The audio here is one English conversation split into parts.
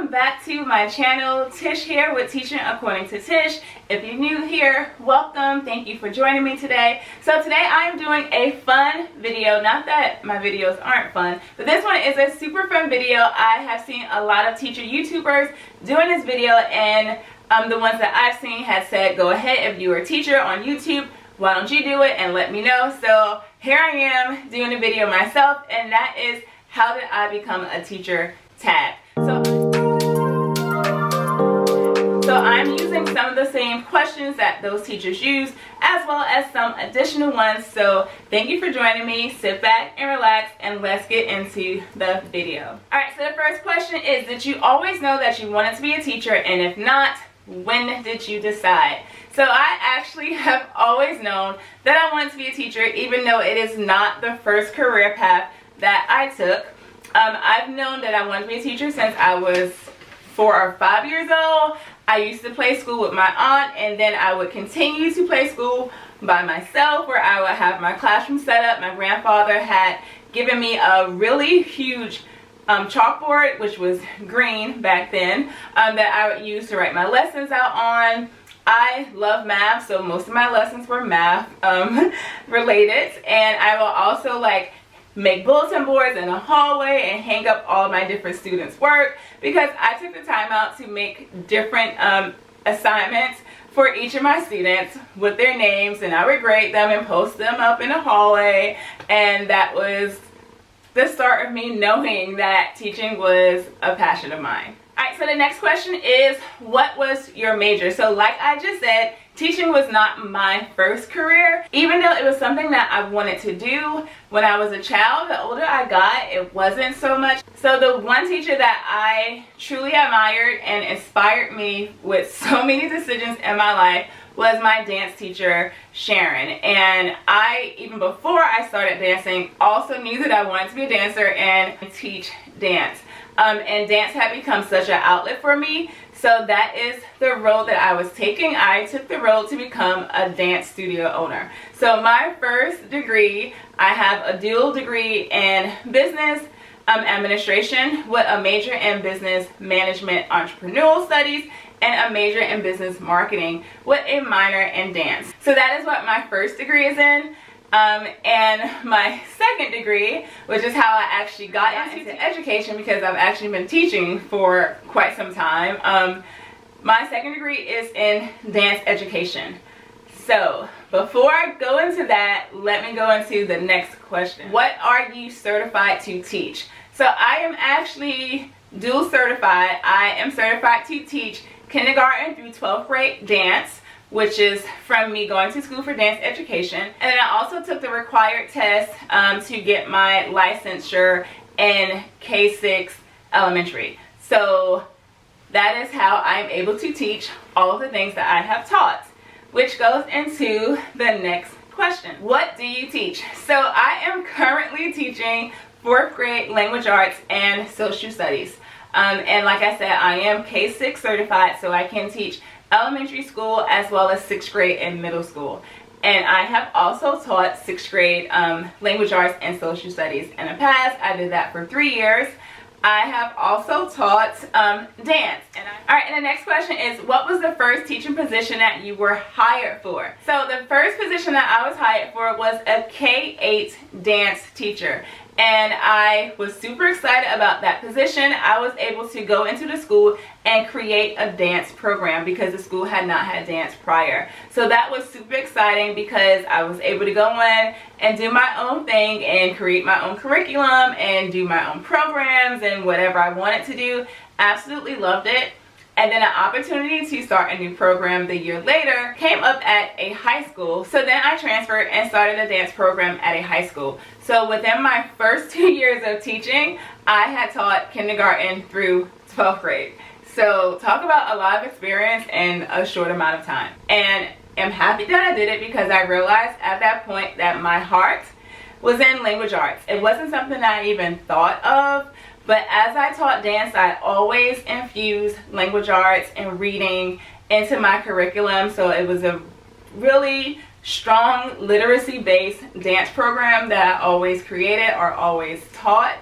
back to my channel. Tish here with Teaching According to Tish. If you're new here, welcome. Thank you for joining me today. So today I am doing a fun video. Not that my videos aren't fun, but this one is a super fun video. I have seen a lot of teacher YouTubers doing this video, and the ones that I've seen had said, go ahead, if you are a teacher on YouTube, why don't you do it and let me know. So here I am doing a video myself, and that is how did I become a teacher tag. So I'm using some of the same questions that those teachers use, as well as some additional ones. So thank you for joining me. Sit back and relax, and let's get into the video. Alright, so the first question is, did you always know that you wanted to be a teacher? And if not, when did you decide? So I actually have always known that I wanted to be a teacher, even though it is not the first career path that I took. I've known that I wanted to be a teacher since I was 4 or 5 years old. I used to play school with my aunt, and then I would continue to play school by myself, where I would have my classroom set up. My grandfather had given me a really huge chalkboard, which was green back then, that I would use to write my lessons out on. I love math, so most of my lessons were math related, and I will also make bulletin boards in the hallway and hang up all my different students' work, because I took the time out to make different assignments for each of my students with their names, and I would grade them and post them up in the hallway. And that was the start of me knowing that teaching was a passion of mine. Alright, so the next question is, what was your major? So like I just said, teaching was not my first career, even though it was something that I wanted to do when I was a child. The older I got, it wasn't so much. So the one teacher that I truly admired and inspired me with so many decisions in my life was my dance teacher, Sharon. And I, even before I started dancing, also knew that I wanted to be a dancer and teach dance. And dance had become such an outlet for me. So that is the road that I was taking. I took the road to become a dance studio owner. So my first degree, I have a dual degree in business administration with a major in business management entrepreneurial studies and a major in business marketing with a minor in dance. So that is what my first degree is in. And my second degree, which is how I actually got into education, because I've actually been teaching for quite some time. My second degree is in dance education. So before I go into that, let me go into the next question. What are you certified to teach? So I am actually dual certified. I am certified to teach kindergarten through 12th grade dance, which is from me going to school for dance education. And then I also took the required test to get my licensure in K-6 elementary. So that is how I'm able to teach all of the things that I have taught, which goes into the next question. What do you teach? So I am currently teaching 4th grade language arts and social studies. And like I said, I am K-6 certified, so I can teach elementary school as well as 6th grade and middle school. And I have also taught 6th grade language arts and social studies in the past. I did that for 3 years. I have also taught dance. Alright, and the next question is, what was the first teaching position that you were hired for? So the first position that I was hired for was a K-8 dance teacher. And I was super excited about that position. I was able to go into the school and create a dance program because the school had not had dance prior. So that was super exciting because I was able to go in and do my own thing and create my own curriculum and do my own programs and whatever I wanted to do. Absolutely loved it. And then an opportunity to start a new program the year later came up at a high school. So then I transferred and started a dance program at a high school. So within my first 2 years of teaching, I had taught kindergarten through 12th grade. So talk about a lot of experience in a short amount of time. And I'm happy that I did it because I realized at that point that my heart was in language arts. It wasn't something that I even thought of. But as I taught dance, I always infused language arts and reading into my curriculum. So it was a really strong literacy-based dance program that I always created or always taught.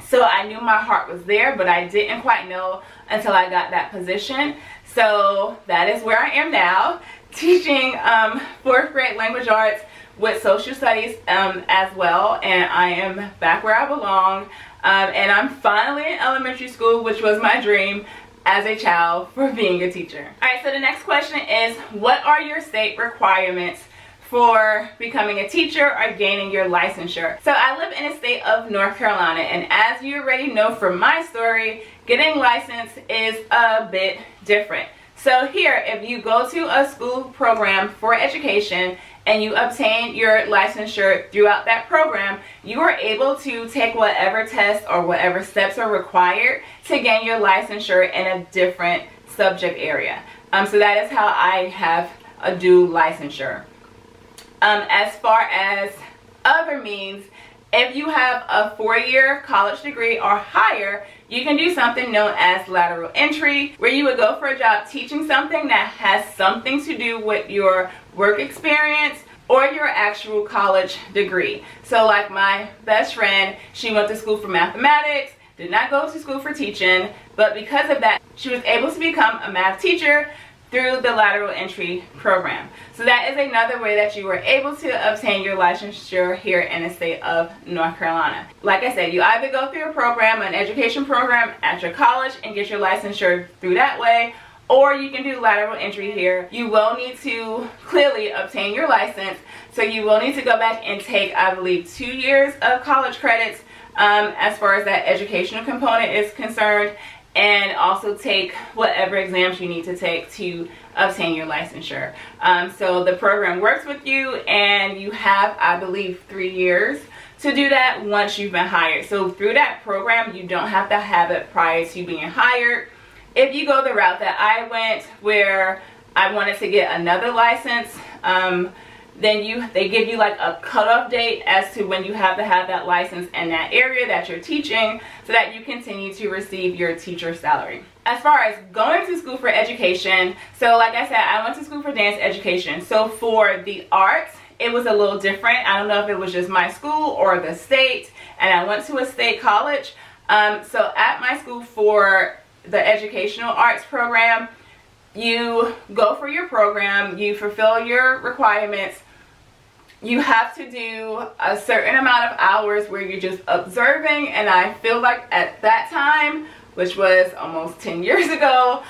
So I knew my heart was there, but I didn't quite know until I got that position. So that is where I am now, teaching 4th grade language arts with social studies as well. And I am back where I belong. And I'm finally in elementary school, which was my dream as a child for being a teacher. Alright, so the next question is, what are your state requirements for becoming a teacher or gaining your licensure? So I live in the state of North Carolina, and as you already know from my story, getting licensed is a bit different. So here, if you go to a school program for education and you obtain your licensure throughout that program, you are able to take whatever tests or whatever steps are required to gain your licensure in a different subject area. So that is how I have a dual licensure. As far as other means, if you have a 4-year college degree or higher, you can do something known as lateral entry, where you would go for a job teaching something that has something to do with your work experience or your actual college degree. So like my best friend, she went to school for mathematics, did not go to school for teaching, but because of that, she was able to become a math teacher through the lateral entry program. So that is another way that you were able to obtain your licensure here in the state of North Carolina. Like I said, you either go through a program, an education program at your college and get your licensure through that way, or you can do lateral entry here. You will need to clearly obtain your license, so you will need to go back and take, I believe, 2 years of college credits as far as that educational component is concerned, and also take whatever exams you need to take to obtain your licensure. So the program works with you, and you have, I believe, 3 years to do that once you've been hired. So through that program, you don't have to have it prior to being hired. If you go the route that I went, where I wanted to get another license, then they give you like a cutoff date as to when you have to have that license in that area that you're teaching, so that you continue to receive your teacher salary. As far as going to school for education, so like I said, I went to school for dance education. So for the arts, it was a little different. I don't know if it was just my school or the state, and I went to a state college. So at my school for the educational arts program, you go for your program, you fulfill your requirements. You have to do a certain amount of hours where you're just observing, and I feel like at that time, which was almost 10 years ago,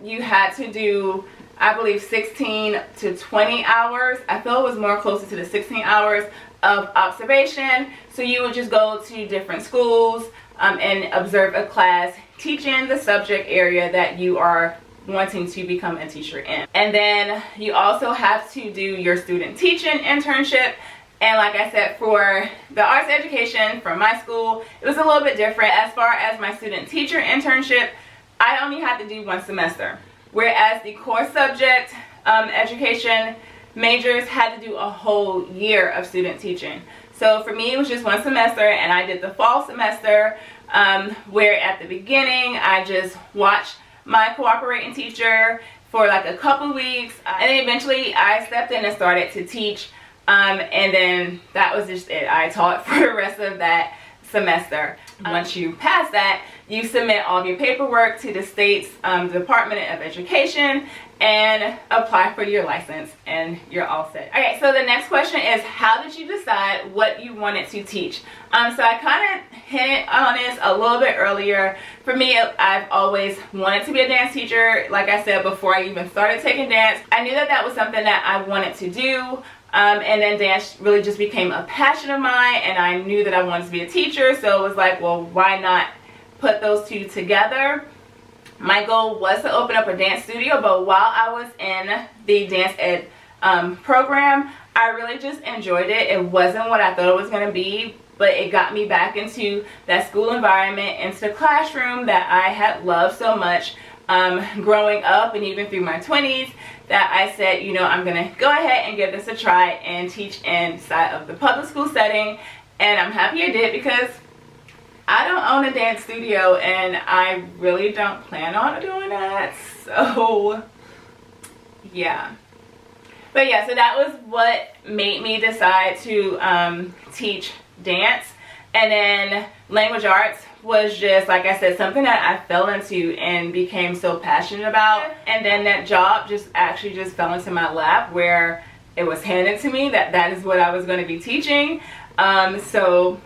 you had to do, I believe, 16 to 20 hours. I feel it was more closer to the 16 hours of observation. So you would just go to different schools and observe a class teaching the subject area that you are wanting to become a teacher in. And then you also have to do your student teaching internship. And like I said, for the arts education from my school, it was a little bit different. As far as my student teacher internship, I only had to do 1 semester, whereas the core subject education majors had to do a whole year of student teaching. So for me, it was just 1 semester, and I did the fall semester, where at the beginning I just watched my cooperating teacher for like a couple weeks, and then eventually I stepped in and started to teach, and then that was just it. I taught for the rest of that semester. Once you pass that, you submit all of your paperwork to the state's Department of Education and apply for your license, and you're all set. Okay, so the next question is, how did you decide what you wanted to teach? So I kind of hinted on this a little bit earlier. For me, I've always wanted to be a dance teacher. Like I said, before I even started taking dance, I knew that that was something that I wanted to do. And then dance really just became a passion of mine, and I knew that I wanted to be a teacher, so it was like, well, why not put those two together? My goal was to open up a dance studio, but while I was in the dance ed program, I really just enjoyed it. It wasn't what I thought it was going to be, but it got me back into that school environment, into the classroom that I had loved so much growing up and even through my 20s, that I said, you know, I'm going to go ahead and give this a try and teach inside of the public school setting. And I'm happy I did, because I don't own a dance studio, and I really don't plan on doing that. So yeah. But yeah, so that was what made me decide to teach dance. And then language arts was just, like I said, something that I fell into and became so passionate about. And then that job just actually just fell into my lap, where it was handed to me that that is what I was going to be teaching. So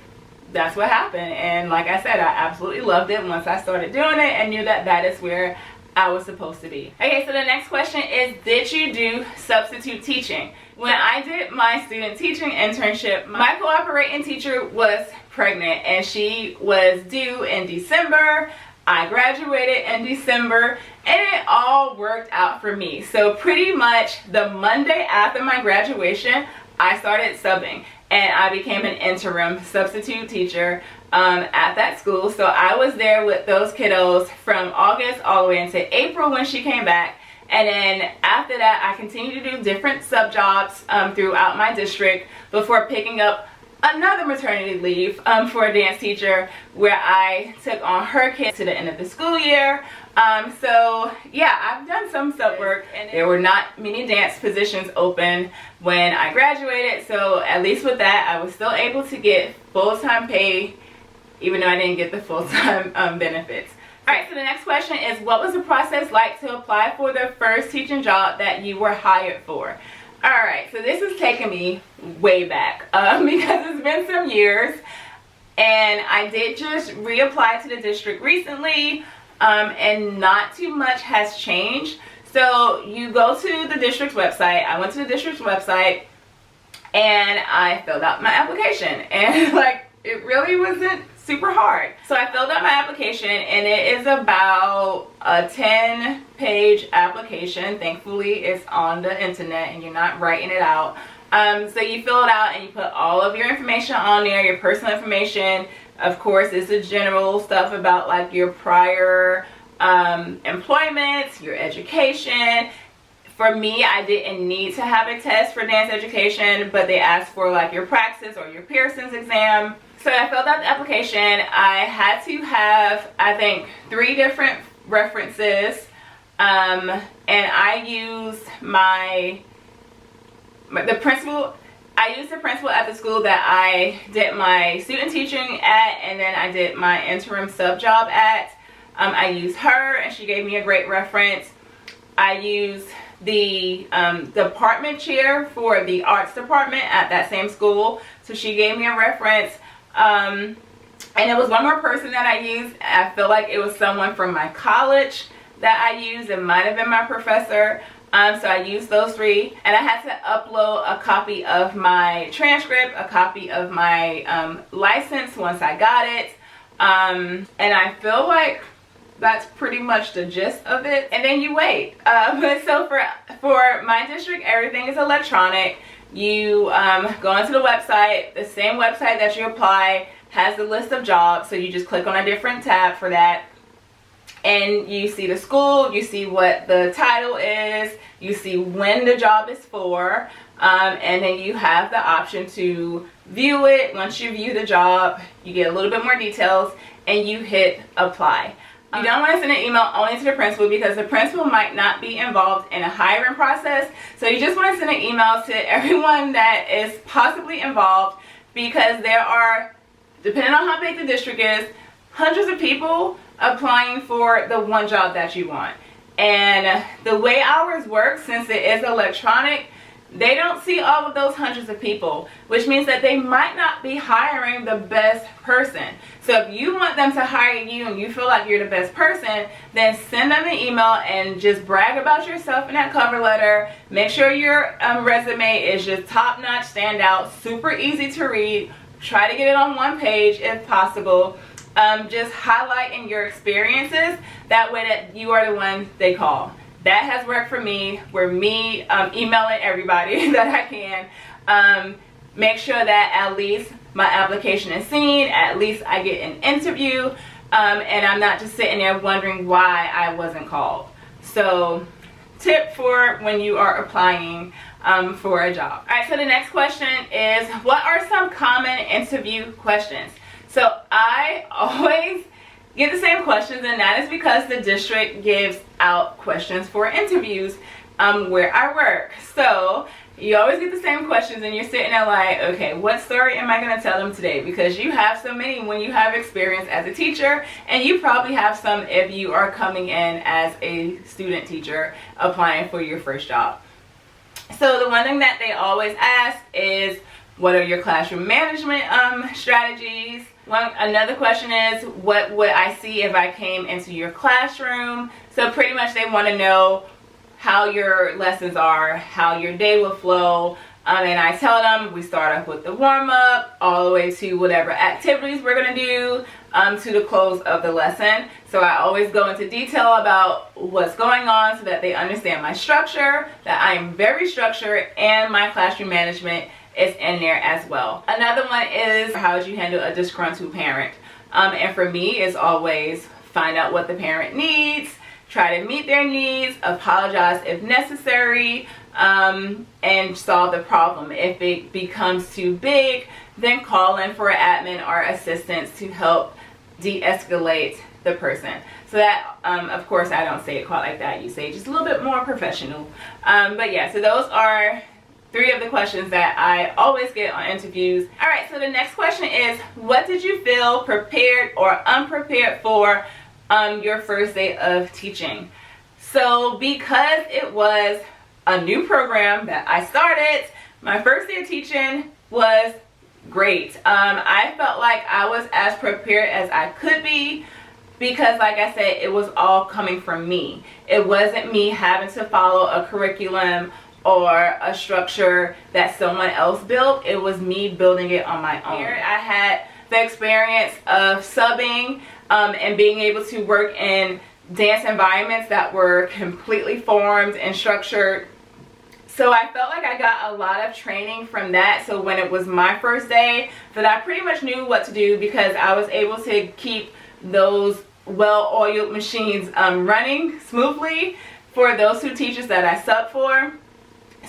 that's what happened. And like I said, I absolutely loved it once I started doing it and knew that that is where I was supposed to be. Okay, so the next question is, did you do substitute teaching? When I did my student teaching internship, my cooperating teacher was pregnant and she was due in December. I graduated in December and it all worked out for me. So pretty much the Monday after my graduation, I started subbing and I became an interim substitute teacher at that school. So I was there with those kiddos from August all the way into April when she came back. And then after that, I continued to do different sub jobs throughout my district before picking up another maternity leave for a dance teacher, where I took on her kids to the end of the school year. So yeah, I've done some sub work, and there were not many dance positions open when I graduated. So at least with that, I was still able to get full-time pay, even though I didn't get the full-time benefits. Alright, so the next question is, what was the process like to apply for the first teaching job that you were hired for? Alright, so this is taking me way back because it's been some years, and I did just reapply to the district recently, and not too much has changed. So you go to the district's website. I went to the district's website and I filled out my application, and like, it really wasn't super hard. So I filled out my application, and it is about a 10-page application. Thankfully, it's on the internet and you're not writing it out. So you fill it out and you put all of your information on there, your personal information. Of course, it's the general stuff about like your prior employment, your education. For me, I didn't need to have a test for dance education, but they asked for like your praxis or your Pearson's exam. So I filled out the application. I had to have, I think, 3 different references, and I used the principal at the school that I did my student teaching at, and then I did my interim sub job at. I used her, and she gave me a great reference. I used the department chair for the arts department at that same school, so she gave me a reference. And there was one more person that I used. I feel like it was someone from my college that I used. It might have been my professor. So I used those 3, and I had to upload a copy of my transcript, a copy of my license once I got it. And I feel like that's pretty much the gist of it. And then you wait. So for my district, everything is electronic. You go onto the website. The same website that you apply has the list of jobs, so you just click on a different tab for that, and you see the school, you see what the title is, you see when the job is for, and then you have the option to view it. Once you view the job, you get a little bit more details and you hit apply. You don't want to send an email only to the principal, because the principal might not be involved in a hiring process. So you just want to send an email to everyone that is possibly involved, because there are, depending on how big the district is, hundreds of people applying for the one job that you want. And the way ours work, since it is electronic, they don't see all of those hundreds of people, which means that they might not be hiring the best person. So if you want them to hire you and you feel like you're the best person, then send them an email and just brag about yourself in that cover letter. Make sure your resume is just top-notch, stand out, super easy to read. Try to get it on one page if possible. Just highlighting your experiences. That way that you are the one they call. That has worked for me. Where me emailing everybody that I can. Make sure that at least my application is seen. At least I get an interview. And I'm not just sitting there wondering why I wasn't called. So, tip for when you are applying for a job. Alright, so the next question is, what are some common interview questions? So I always get the same questions, and that is because the district gives out questions for interviews where I work. So You always get the same questions and you're sitting there like, okay, what story am I going to tell them today? Because you have so many when you have experience as a teacher, and you probably have some if you are coming in as a student teacher applying for your first job. So the one thing that they always ask is, what are your classroom management strategies? Another question is, what would I see if I came into your classroom? So pretty much they want to know how your lessons are, how your day will flow. And I tell them we start off with the warm-up all the way to whatever activities we're going to do to the close of the lesson. So I always go into detail about what's going on so that they understand my structure, that I am very structured, and my classroom management is in there as well. Another one is, how would you handle a disgruntled parent? And for me, it's always find out what the parent needs, try to meet their needs, apologize if necessary, and solve the problem. If it becomes too big, then call in for an admin or assistance to help de-escalate the person. So that, of course, I don't say it quite like that. You say just a little bit more professional. But yeah, so those are 3 of the questions that I always get on interviews. All right, so the next question is, what did you feel prepared or unprepared for your first day of teaching? So because it was a new program that I started, my first day of teaching was great. I felt like I was as prepared as I could be, because like I said, it was all coming from me. It wasn't me having to follow a curriculum or a structure that someone else built. It was me building it on my own. Here I had the experience of subbing and being able to work in dance environments that were completely formed and structured. So I felt like I got a lot of training from that. So when it was my first day, that I pretty much knew what to do, because I was able to keep those well-oiled machines running smoothly for those 2 teachers that I subbed for.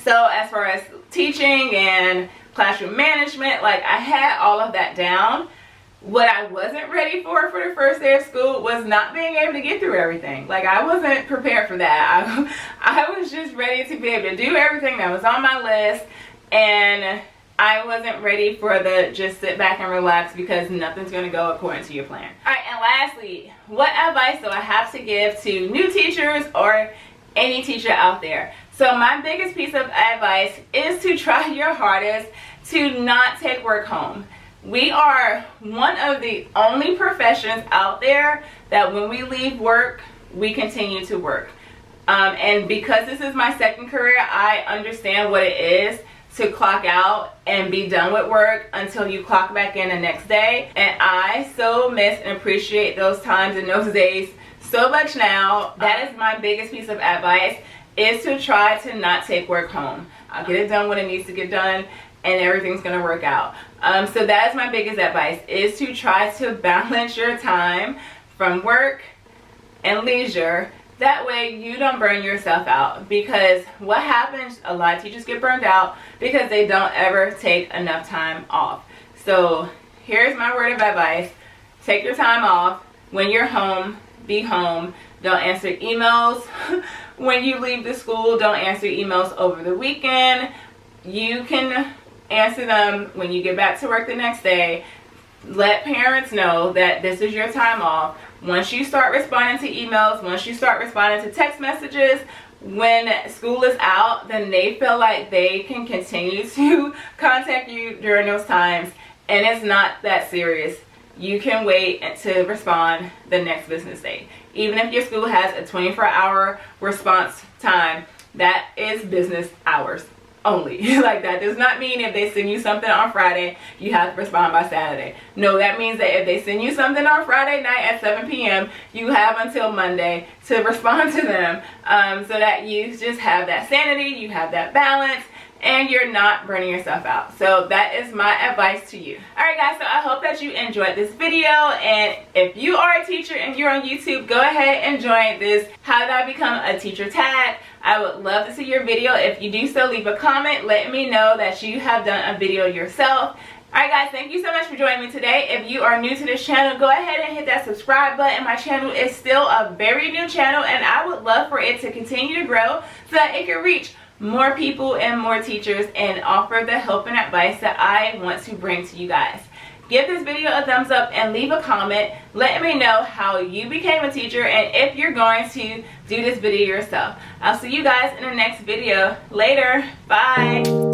So as far as teaching and classroom management, like, I had all of that down. What I wasn't ready for the first day of school was not being able to get through everything. Like, I wasn't prepared for that. I was just ready to be able to do everything that was on my list, and I wasn't ready for the just sit back and relax because nothing's going to go according to your plan. Alright, and lastly, what advice do I have to give to new teachers or any teacher out there? So my biggest piece of advice is to try your hardest to not take work home. We are one of the only professions out there that when we leave work, we continue to work. And because this is my second career, I understand what it is to clock out and be done with work until you clock back in the next day. And I so miss and appreciate those times and those days so much now. That is my biggest piece of advice, is to try to not take work home. I'll get it done when it needs to get done, and everything's gonna work out. So that is my biggest advice, is to try to balance your time from work and leisure. That way you don't burn yourself out, because what happens, a lot of teachers get burned out because they don't ever take enough time off. So here's my word of advice: take your time off. When you're home, be home. Don't answer emails when you leave the school. Don't answer emails over the weekend. You can answer them when you get back to work the next day. Let parents know that this is your time off. Once you start responding to emails, once you start responding to text messages, when school is out, then they feel like they can continue to contact you during those times, and it's not that serious. You can wait to respond the next business day. Even if your school has a 24-hour response time, that is business hours only. Like, that does not mean if they send you something on Friday, you have to respond by Saturday. No, that means that if they send you something on Friday night at 7 p.m., you have until Monday to respond to them, so that you just have that sanity, you have that balance, and you're not burning yourself out. So that is my advice to you. Alright guys, so I hope that you enjoyed this video, and if you are a teacher and you're on YouTube, go ahead and join this How Did I Become a Teacher tag. I would love to see your video. If you do so, leave a comment letting me know that you have done a video yourself. Alright guys, thank you so much for joining me today. If you are new to this channel, go ahead and hit that subscribe button. My channel is still a very new channel, and I would love for it to continue to grow so that it can reach more people and more teachers and offer the help and advice that I want to bring to you guys. Give this video a thumbs up and leave a comment letting me know how you became a teacher and if you're going to do this video yourself. I'll see you guys in the next video. Later. Bye.